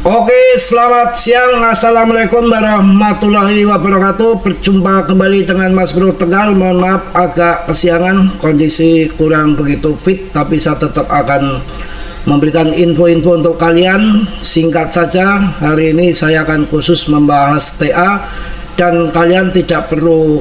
Oke, selamat siang. Assalamualaikum warahmatullahi wabarakatuh. Berjumpa kembali dengan Mas Bro Tegal. Mohon maaf agak kesiangan, kondisi kurang begitu fit, tapi saya tetap akan memberikan info-info untuk kalian. Singkat saja, hari ini saya akan khusus membahas TA, dan kalian tidak perlu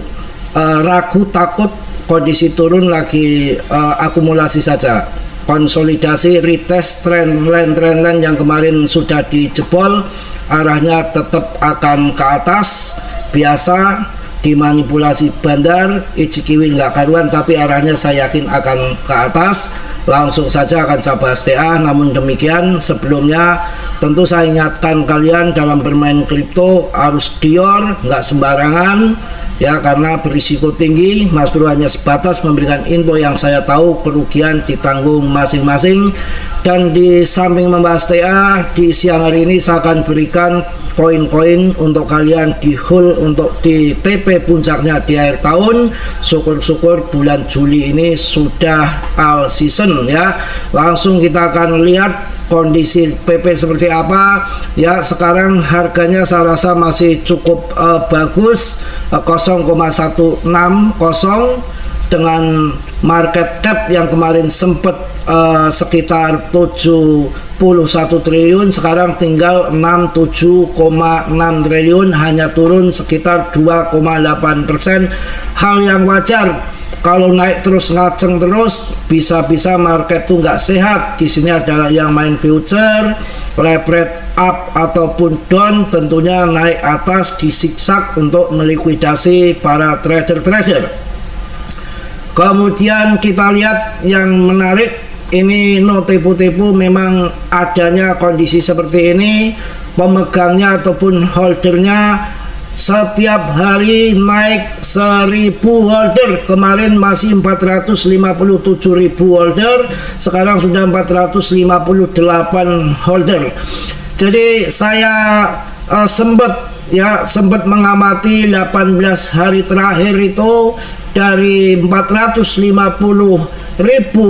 ragu takut kondisi turun lagi, akumulasi saja. Konsolidasi, retest tren line yang kemarin sudah dijebol, arahnya tetap akan ke atas. Biasa dimanipulasi bandar, Ichikiwi nggak karuan, tapi arahnya saya yakin akan ke atas. Langsung saja akan saya bahas TA. Namun demikian, sebelumnya tentu saya ingatkan kalian dalam bermain kripto harus dior, nggak sembarangan ya, karena berisiko tinggi. Mas Bro hanya sebatas memberikan info yang saya tahu, kerugian ditanggung masing-masing. Dan di samping membahas TA, di siang hari ini saya akan berikan koin-koin untuk kalian di hold untuk di TP puncaknya di akhir tahun. Syukur-syukur bulan Juli ini sudah all season ya. Langsung kita akan lihat kondisi PP seperti apa ya. Sekarang harganya saya rasa masih cukup bagus, 0,160 dengan market cap yang kemarin sempat sekitar 71 triliun, sekarang tinggal 67,6 triliun, hanya turun sekitar 2,8%. Hal yang wajar. Kalau naik terus ngaceng terus, bisa-bisa market tuh nggak sehat. Di sini ada yang main future, leverage up ataupun down, tentunya naik atas disiksak untuk melikuidasi para trader-trader. Kemudian kita lihat yang menarik, ini no tipu-tipu, memang adanya kondisi seperti ini. Pemegangnya ataupun holdernya setiap hari naik 1000 holder. Kemarin masih 457.000 holder, sekarang sudah 458 holder. Jadi saya sempat mengamati 18 hari terakhir itu dari 450.000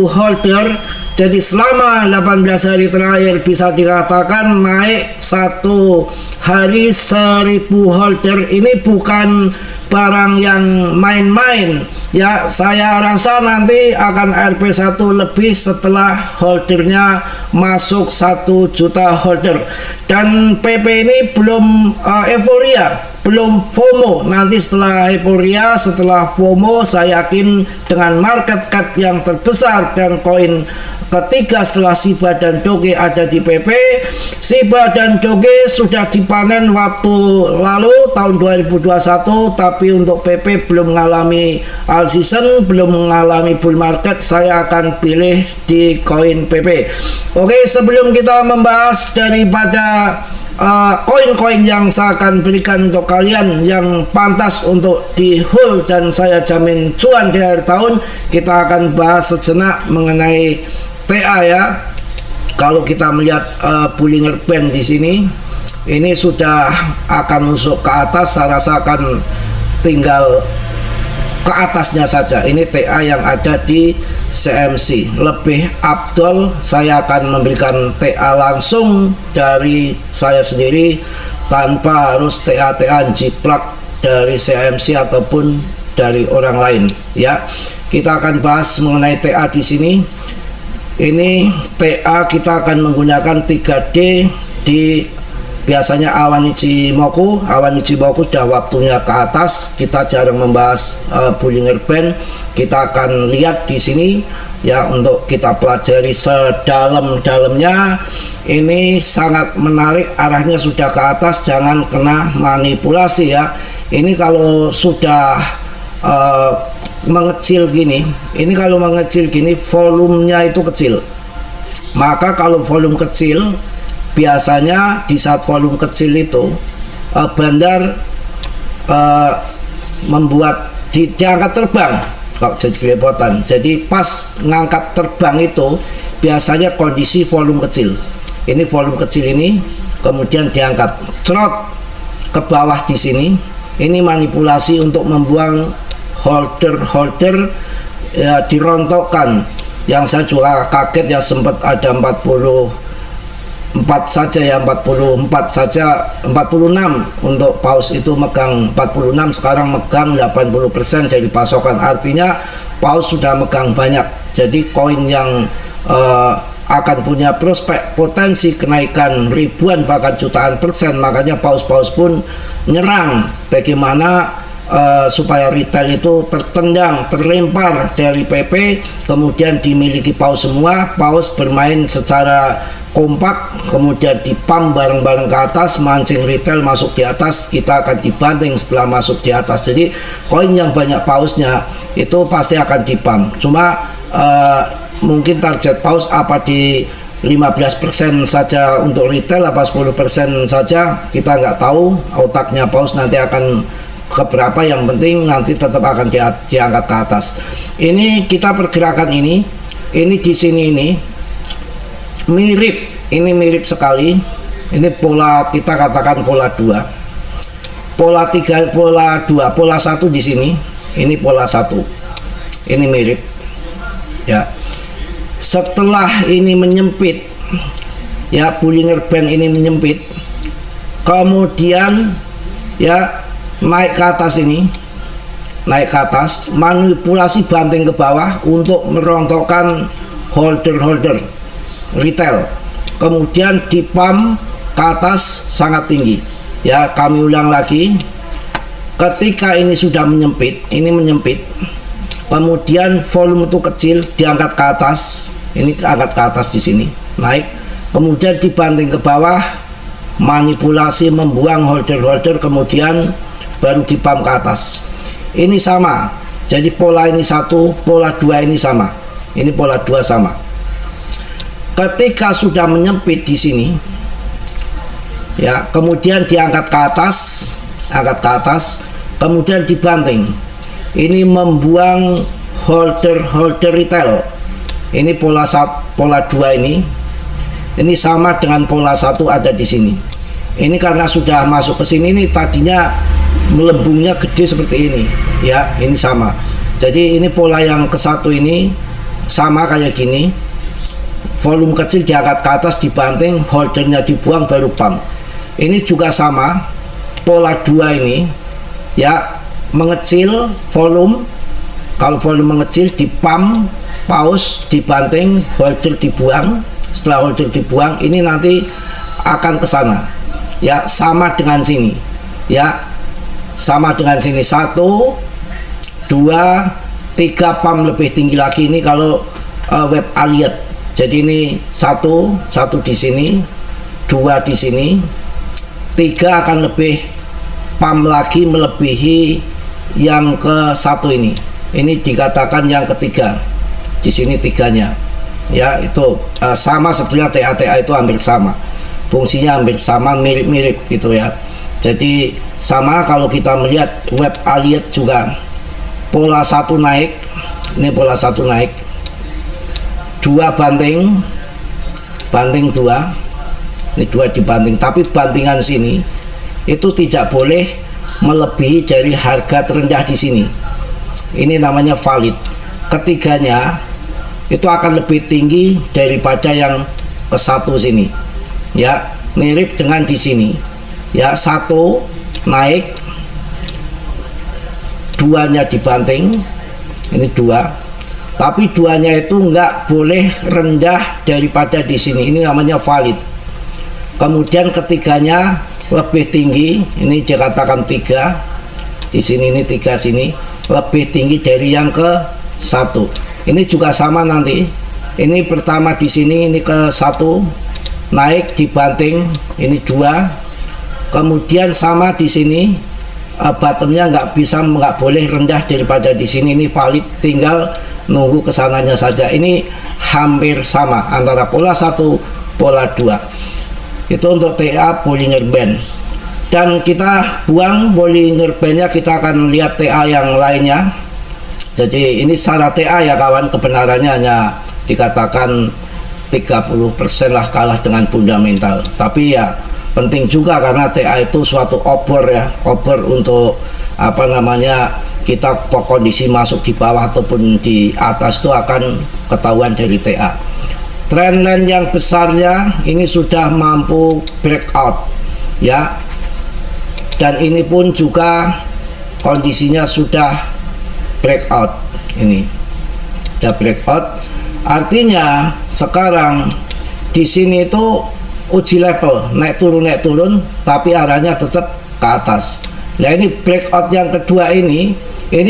holder. Jadi selama 18 hari terakhir bisa dikatakan naik satu hari 1000 holder. Ini bukan barang yang main-main ya. Saya rasa nanti akan RP1 lebih setelah holdernya masuk 1 juta holder. Dan PP ini belum euforia, belum FOMO. Nanti setelah euforia, setelah FOMO, saya yakin dengan market cap yang terbesar dan koin ketiga setelah Shiba dan Doge ada di PP. Shiba dan Doge sudah dipanen waktu lalu tahun 2021, tapi untuk PP belum mengalami all season, belum mengalami bull market. Saya akan pilih di koin PP. Oke, sebelum kita membahas daripada koin-koin yang saya akan berikan untuk kalian yang pantas untuk di hold dan saya jamin cuan di akhir tahun, kita akan bahas sejenak mengenai TA ya. Kalau kita melihat Bollinger Band di sini, ini sudah akan masuk ke atas. Saya rasa akan tinggal ke atasnya saja. Ini TA yang ada di CMC. Lebih afdol saya akan memberikan TA langsung dari saya sendiri tanpa harus TA jiplak dari CMC ataupun dari orang lain ya. Kita akan bahas mengenai TA di sini. Ini TA kita akan menggunakan 3D di biasanya awan Ichimoku. Awan Ichimoku sudah waktunya ke atas. Kita jarang membahas Bollinger Band. Kita akan lihat di sini ya, untuk kita pelajari sedalam-dalamnya. Ini sangat menarik, arahnya sudah ke atas, jangan kena manipulasi ya. Ini kalau sudah mengecil gini, ini kalau mengecil gini volumenya itu kecil. Maka kalau volume kecil, biasanya di saat volume kecil itu bandar membuat diangkat terbang kalau jadi kelepotan. Jadi pas ngangkat terbang itu biasanya kondisi volume kecil. Ini volume kecil ini kemudian diangkat cerot ke bawah di sini. Ini manipulasi untuk membuang holder ya, dirontokkan. Yang saya juga kaget ya, sempat ada 40 4 saja ya, 44 saja, 46 untuk paus itu megang 46, sekarang megang 80% dari pasokan, artinya paus sudah megang banyak. Jadi koin yang akan punya prospek potensi kenaikan ribuan bahkan jutaan persen, makanya paus-paus pun nyerang bagaimana supaya retail itu tertendang, terlempar dari PP, kemudian dimiliki paus semua. Paus bermain secara kompak, kemudian dipam bareng-bareng ke atas, mancing retail masuk di atas, kita akan dibanting setelah masuk di atas. Jadi koin yang banyak pausnya itu pasti akan dipam. Cuma mungkin target paus apa di 15% saja untuk retail, apa 10% saja, kita nggak tahu. Otaknya paus nanti akan keberapa, yang penting nanti tetap akan diangkat ke atas. Ini kita pergerakan ini di sini ini mirip sekali. Ini pola, kita katakan pola 2, pola 3, pola 2, pola 1 di sini. Ini pola 1, ini mirip ya. Setelah ini menyempit ya, Bollinger Band ini menyempit, kemudian ya naik ke atas, ini naik ke atas, manipulasi banting ke bawah untuk merontokkan holder retail, kemudian dipam ke atas sangat tinggi ya. Kami ulang lagi, ketika ini sudah menyempit, ini menyempit, kemudian volume itu kecil, diangkat ke atas, ini angkat ke atas di sini, naik, kemudian dibanting ke bawah, manipulasi membuang holder, kemudian baru dipam ke atas. Ini sama, jadi pola ini satu, pola 2 ini sama, ini pola 2 sama. Ketika sudah menyempit di sini ya, kemudian diangkat ke atas, angkat ke atas, kemudian dibanting, ini membuang holder retail. Ini pola 2 ini sama dengan pola 1 ada di sini. Ini karena sudah masuk ke sini, ini tadinya melembungnya gede seperti ini ya, ini sama. Jadi ini pola yang ke 1 ini sama kayak gini, volume kecil diangkat ke atas, dibanting, holdernya dibuang, baru pump. Ini juga sama, pola 2 ini ya, mengecil volume, kalau volume mengecil dipump, paus, dibanting, holder dibuang. Setelah holder dibuang, ini nanti akan ke sana ya, sama dengan sini ya, sama dengan sini, 1, 2, 3 pump lebih tinggi lagi. Ini kalau web Elliott. Jadi ini 1 di sini, 2 di sini, 3 akan lebih pump lagi, melebihi yang ke 1 ini. Ini dikatakan yang ketiga. Di sini 3-nya. Ya, itu sama sebetulnya, TA itu hampir sama. Fungsinya hampir sama, mirip-mirip gitu ya. Jadi sama kalau kita melihat web Elliott juga, pola 1 naik, ini pola 1 naik, 2 banting 2, ini 2 dibanting, tapi bantingan sini itu tidak boleh melebihi dari harga terendah di sini. Ini namanya valid. Ketiganya itu akan lebih tinggi daripada yang ke 1 sini ya, mirip dengan di sini ya. 1 naik, 2-nya dibanting, ini 2, tapi 2-nya itu nggak boleh rendah daripada di sini, ini namanya valid. Kemudian ketiganya lebih tinggi, ini dikatakan 3 di sini, ini 3 sini lebih tinggi dari yang ke 1. Ini juga sama nanti, ini pertama di sini, ini ke 1 naik, dibanting, ini 2, kemudian sama di sini, bottomnya nggak boleh rendah daripada di sini, ini valid, tinggal nunggu kesananya saja. Ini hampir sama antara pola 1, pola 2. Itu untuk TA Bollinger Band. Dan kita buang Bollinger Band-nya, kita akan lihat TA yang lainnya. Jadi ini secara TA ya kawan, kebenarannya hanya dikatakan 30% lah kalah dengan fundamental. Tapi ya penting juga karena TA itu suatu obor ya, obor untuk apa namanya, kita kondisi masuk di bawah ataupun di atas itu akan ketahuan dari TA. trendline yang besarnya ini sudah mampu breakout ya, dan ini pun juga kondisinya sudah breakout. Ini sudah breakout, artinya sekarang di sini itu uji level, naik turun, tapi arahnya tetap ke atas. Nah ini breakout yang kedua ini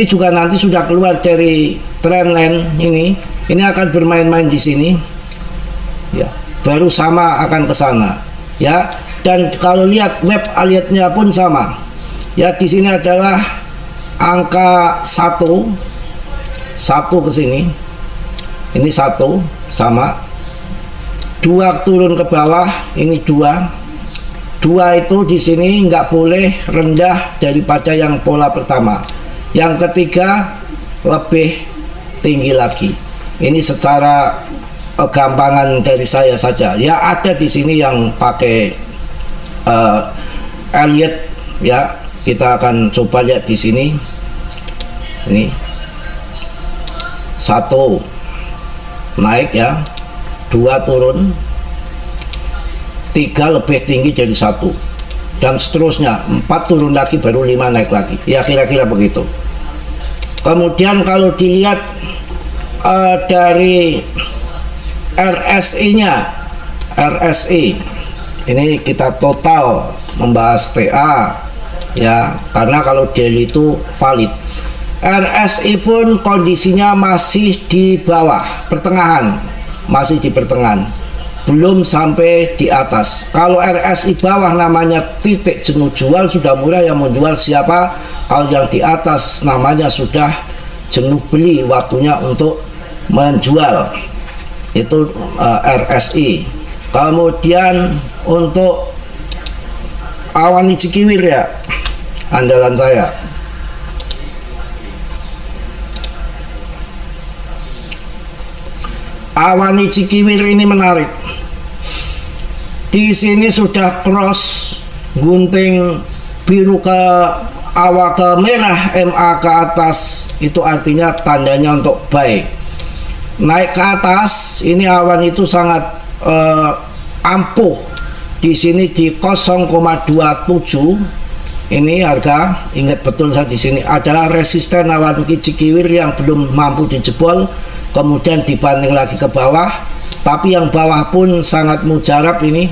juga nanti sudah keluar dari trendline ini akan bermain-main di sini ya, baru sama akan ke sana ya. Dan kalau lihat web aliyatnya pun sama ya, di sini adalah angka 1 ke sini, ini 1 sama, 2 turun ke bawah, ini 2 itu di sini nggak boleh rendah daripada yang pola pertama, yang ketiga lebih tinggi lagi. Ini secara gampangan dari saya saja ya, ada di sini yang pakai Elliott ya, kita akan coba lihat di sini. Ini 1 naik ya, 2 turun, 3 lebih tinggi jadi 1, dan seterusnya, 4 turun lagi baru 5 naik lagi ya, kira-kira begitu. Kemudian kalau dilihat dari RSI ini kita total membahas TA ya, karena kalau daily itu valid. RSI pun kondisinya masih di bawah pertengahan, masih di pertengahan, belum sampai di atas. Kalau RSI bawah namanya titik jenuh jual, sudah murah, yang mau jual siapa. Kalau yang di atas namanya sudah jenuh beli, waktunya untuk menjual. Itu RSI. Kemudian untuk awan Cikiwir ya, andalan saya. Awan Cikiwir ini menarik. Di sini sudah cross gunting biru ke awal ke merah, MA ke atas, itu artinya tandanya untuk buy. Naik ke atas, ini awan itu sangat ampuh. Di sini di 0,27. Ini harga, ingat betul saya di sini adalah resisten awan Cikiwir yang belum mampu dijebol. Kemudian dibanding lagi ke bawah, tapi yang bawah pun sangat mujarab. Ini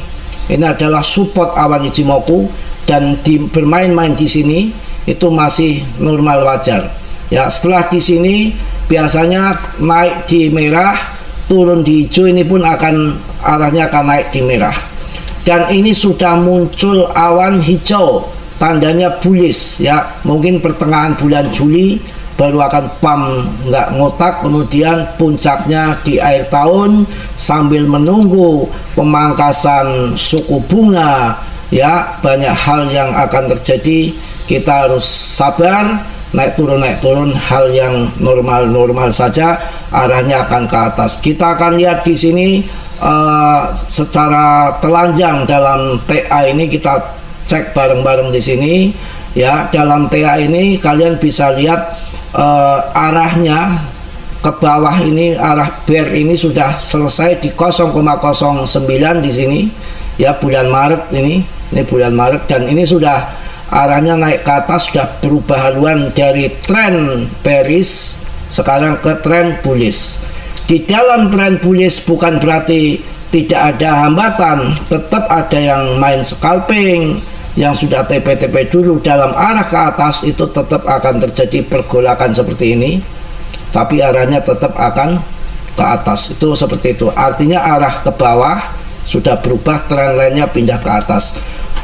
adalah support awan Ichimoku, dan bermain-main di sini itu masih normal, wajar ya. Setelah di sini biasanya naik di merah, turun di hijau, ini pun akan arahnya akan naik di merah. Dan ini sudah muncul awan hijau, tandanya bullish ya, mungkin pertengahan bulan Juli baru akan pump, nggak ngotak. Kemudian puncaknya di akhir tahun sambil menunggu pemangkasan suku bunga ya, banyak hal yang akan terjadi. Kita harus sabar, naik turun, hal yang normal saja, arahnya akan ke atas. Kita akan lihat di sini secara telanjang dalam TA ini, kita cek bareng-bareng di sini ya. Dalam TA ini kalian bisa lihat arahnya ke bawah, ini arah bear ini sudah selesai di 0,09 di sini ya, bulan Maret ini bulan Maret, dan ini sudah arahnya naik ke atas, sudah berubah haluan dari tren bearish sekarang ke tren bullish. Di dalam tren bullish bukan berarti tidak ada hambatan, tetap ada yang main scalping, yang sudah TP-TP dulu dalam arah ke atas, itu tetap akan terjadi pergolakan seperti ini, tapi arahnya tetap akan ke atas. Itu seperti itu, artinya arah ke bawah sudah berubah, tren lainnya pindah ke atas.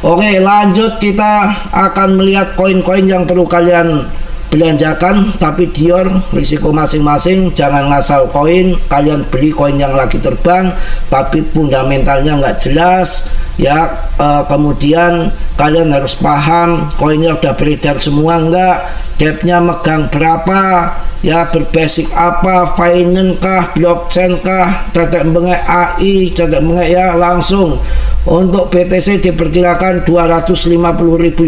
Oke, lanjut, kita akan melihat koin-koin yang perlu kalian belanjakan, tapi Dior risiko masing-masing. Jangan ngasal koin, kalian beli koin yang lagi terbang tapi fundamentalnya nggak jelas ya. Kemudian kalian harus paham koinnya udah beredar semua enggak, depthnya megang berapa ya berbasis apa, finance kah, blockchain kah, tetek bengek AI, tetek bengek ya langsung. Untuk BTC diperkirakan 250.000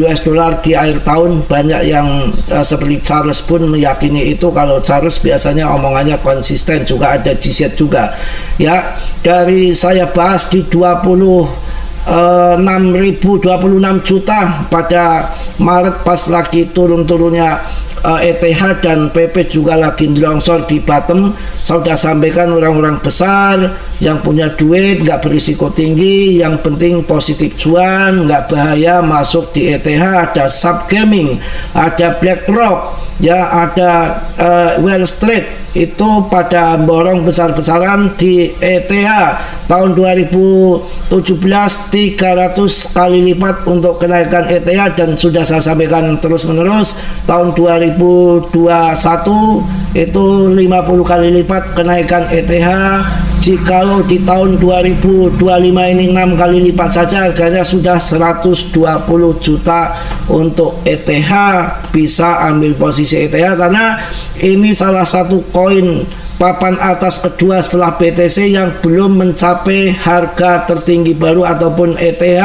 US dollar di akhir tahun. Banyak yang seperti Charles pun meyakini itu. Kalau Charles biasanya omongannya konsisten, juga ada GZ juga ya. Dari saya bahas di 26 juta pada Maret pas lagi turun-turunnya ETH dan PP juga lagi longsor di bottom. Saya sudah sampaikan orang-orang besar yang punya duit, nggak berisiko tinggi, yang penting positif cuan, nggak bahaya masuk di ETH. Ada Subgaming, ada BlackRock, ya ada Wall Street, itu pada borong besar-besaran di ETH. Tahun 2017 300 kali lipat untuk kenaikan ETH, dan sudah saya sampaikan terus-menerus. Tahun 2021 itu 50 kali lipat kenaikan ETH. Jikalau di tahun 2025 ini 6 kali lipat saja, harganya sudah 120 juta untuk ETH. Bisa ambil posisi ETH karena ini salah satu koin papan atas kedua setelah BTC yang belum mencapai harga tertinggi baru ataupun ETH,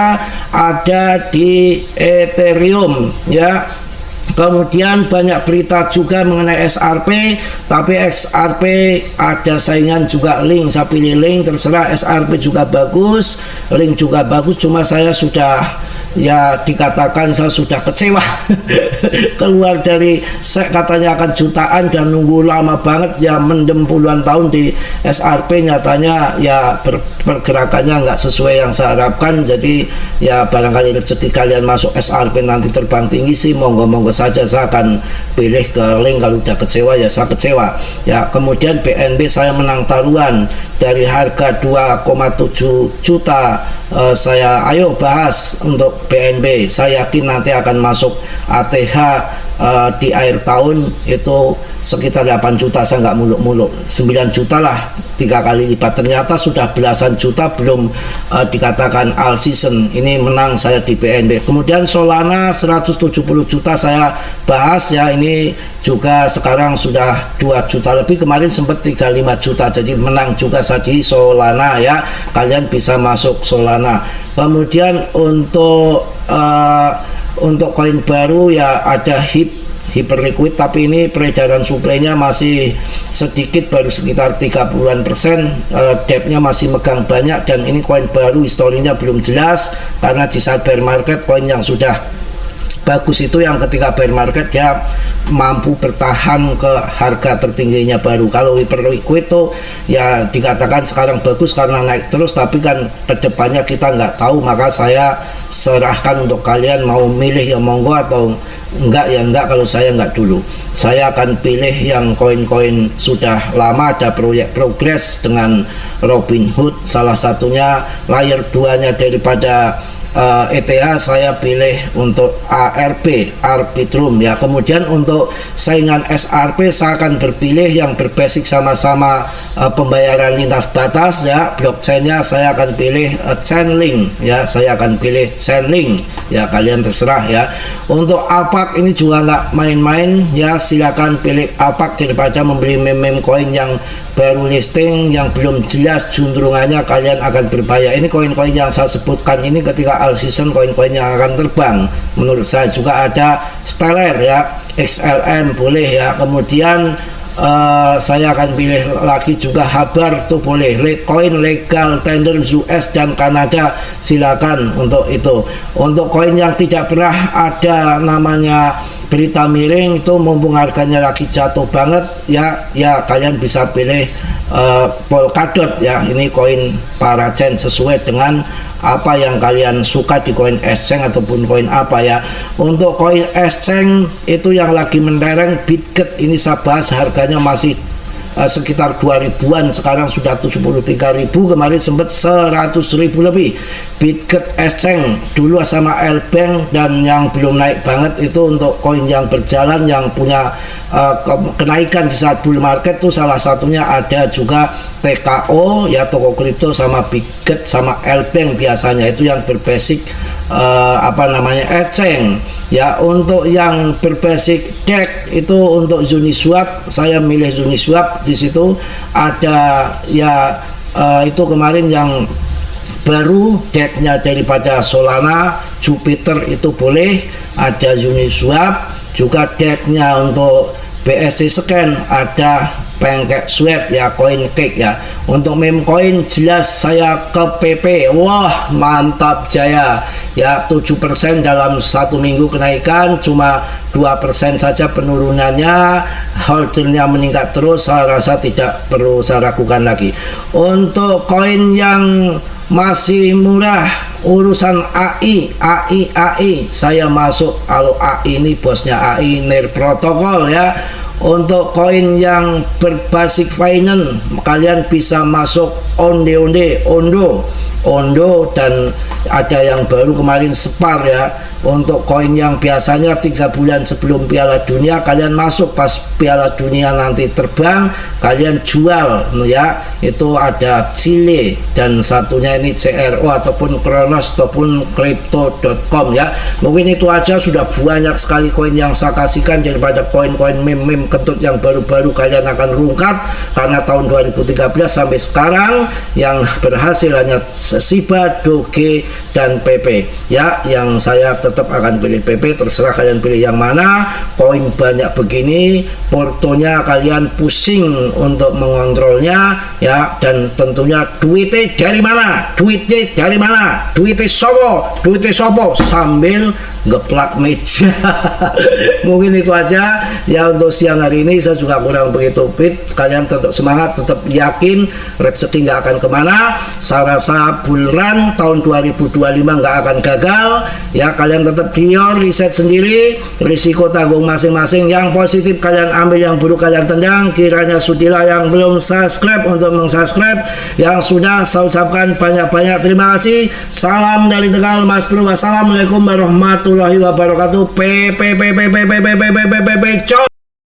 ada di Ethereum ya. Kemudian banyak berita juga mengenai XRP, tapi XRP ada saingan juga Link. Saya pilih Link, terserah. XRP juga bagus, Link juga bagus, cuma saya sudah, ya dikatakan saya sudah kecewa keluar dari katanya akan jutaan dan nunggu lama banget, ya mendem puluhan tahun di XRP, nyatanya ya pergerakannya nggak sesuai yang saya harapkan. Jadi ya barangkali rezeki kalian masuk XRP nanti terbang tinggi sih, monggo-monggo saja. Saya akan pilih ke Link. Kalau udah kecewa ya saya kecewa ya. Kemudian BNB saya menang taruhan dari harga 2,7 juta. Saya ayo bahas untuk BNB. Saya yakin nanti akan masuk ATH di akhir tahun itu sekitar 8 juta. Saya nggak muluk-muluk, 9 juta lah, 3 kali lipat. Ternyata sudah belasan juta, belum dikatakan all season. Ini menang saya di BNB. Kemudian Solana 170 juta saya bahas ya. Ini juga sekarang sudah 2 juta lebih, kemarin sempat 35 juta. Jadi menang juga saya di Solana ya. Kalian bisa masuk Solana. Kemudian untuk koin baru ya ada Hyperliquid, tapi ini peredaran suplainya masih sedikit, baru sekitar 30-an%. Depth-nya masih megang banyak, dan ini koin baru, historinya belum jelas karena di saat bear market koin yang sudah bagus itu yang ketika bear market dia mampu bertahan ke harga tertingginya baru. Kalau Hyperliquid itu ya dikatakan sekarang bagus karena naik terus, tapi kan kedepannya kita nggak tahu. Maka saya serahkan untuk kalian, mau milih ya monggo, atau enggak ya enggak. Kalau saya enggak dulu, saya akan pilih yang koin-koin sudah lama, ada proyek progres dengan Robinhood, salah satunya layer 2-nya daripada ETH saya pilih untuk ARP, Arbitrum ya. Kemudian untuk saingan XRP saya akan berpilih yang berbasis sama-sama pembayaran lintas batas ya. Blockchainnya saya akan pilih Chainlink ya, saya akan pilih Chainlink ya, kalian terserah ya. Untuk APAC ini juga nggak main-main ya, silakan pilih APAC daripada membeli meme koin yang baru listing yang belum jelas juntrungannya, kalian akan berbahaya. Ini koin-koin yang saya sebutkan ini ketika all season koin-koin yang akan terbang menurut saya. Juga ada Stellar ya, XLM boleh ya. Kemudian saya akan pilih lagi juga Habar tuh boleh. Koin legal tender US dan Kanada silakan untuk itu. Untuk koin yang tidak pernah ada namanya berita miring itu, mumpung harganya lagi jatuh banget ya, kalian bisa pilih Polkadot ya. Ini koin Parachain sesuai dengan apa yang kalian suka di koin exchange ataupun koin apa ya. Untuk koin exchange itu yang lagi mentereng Bitget, ini saya bahas harganya masih sekitar 2000-an, sekarang sudah 73.000, kemarin sempat 100.000 lebih. Bitget exchange dulu sama L-Bank, dan yang belum naik banget itu untuk koin yang berjalan yang punya kenaikan di saat bull market tuh, salah satunya ada juga TKO ya, toko kripto, sama Bitget sama L-Bank biasanya itu yang berbasis exchange. Ya, untuk yang berbasic deck itu untuk Uniswap, saya milih Uniswap. Di situ ada ya itu kemarin yang baru decknya daripada Solana, Jupiter itu boleh, ada Uniswap, juga decknya untuk BSC Scan ada PancakeSwap ya, CoinCake ya. Untuk meme coin jelas saya ke PP. Wah, mantap jaya ya, 7% dalam 1 minggu kenaikan, cuma 2% saja penurunannya, holdernya meningkat terus. Saya rasa tidak perlu saya ragukan lagi. Untuk koin yang masih murah, urusan AI, saya masuk. Kalau AI ini bosnya AI Near Protocol ya. Untuk koin yang berbasis finance, kalian bisa masuk Ondo, dan ada yang baru kemarin Spar ya. Untuk koin yang biasanya 3 bulan sebelum Piala Dunia, kalian masuk pas Piala Dunia nanti terbang, kalian jual ya. Itu ada Chile, dan satunya ini CRO ataupun Kronos ataupun Crypto.com ya. Mungkin itu aja, sudah banyak sekali koin yang saya kasihkan. Daripada koin-koin meme kentut yang baru-baru kalian akan rungkat, karena tahun 2013 sampai sekarang yang berhasil hanya Shiba, Doge, dan PP ya. Yang saya tetap akan pilih PP, terserah kalian pilih yang mana. Koin banyak begini, portonya kalian pusing untuk mengontrolnya ya. Dan tentunya duitnya dari mana, duitnya sopo sambil ngeplak meja. Mungkin itu aja ya untuk siang hari ini. Saya juga kurang begitu fit. Kalian tetap semangat, tetap yakin rezeki nggak akan kemana. Saya rasa bulan tahun 2025 nggak akan gagal ya. Kalian tetap dior, riset sendiri, risiko tanggung masing-masing. Yang positif kalian ambil, yang buruk kalian tendang. Kiranya sudilah yang belum subscribe untuk meng-subscribe, yang sudah saya ucapkan banyak-banyak terima kasih. Salam dari Tegal, Mas Bro. Wassalamualaikum warahmatullahi wabarakatuh.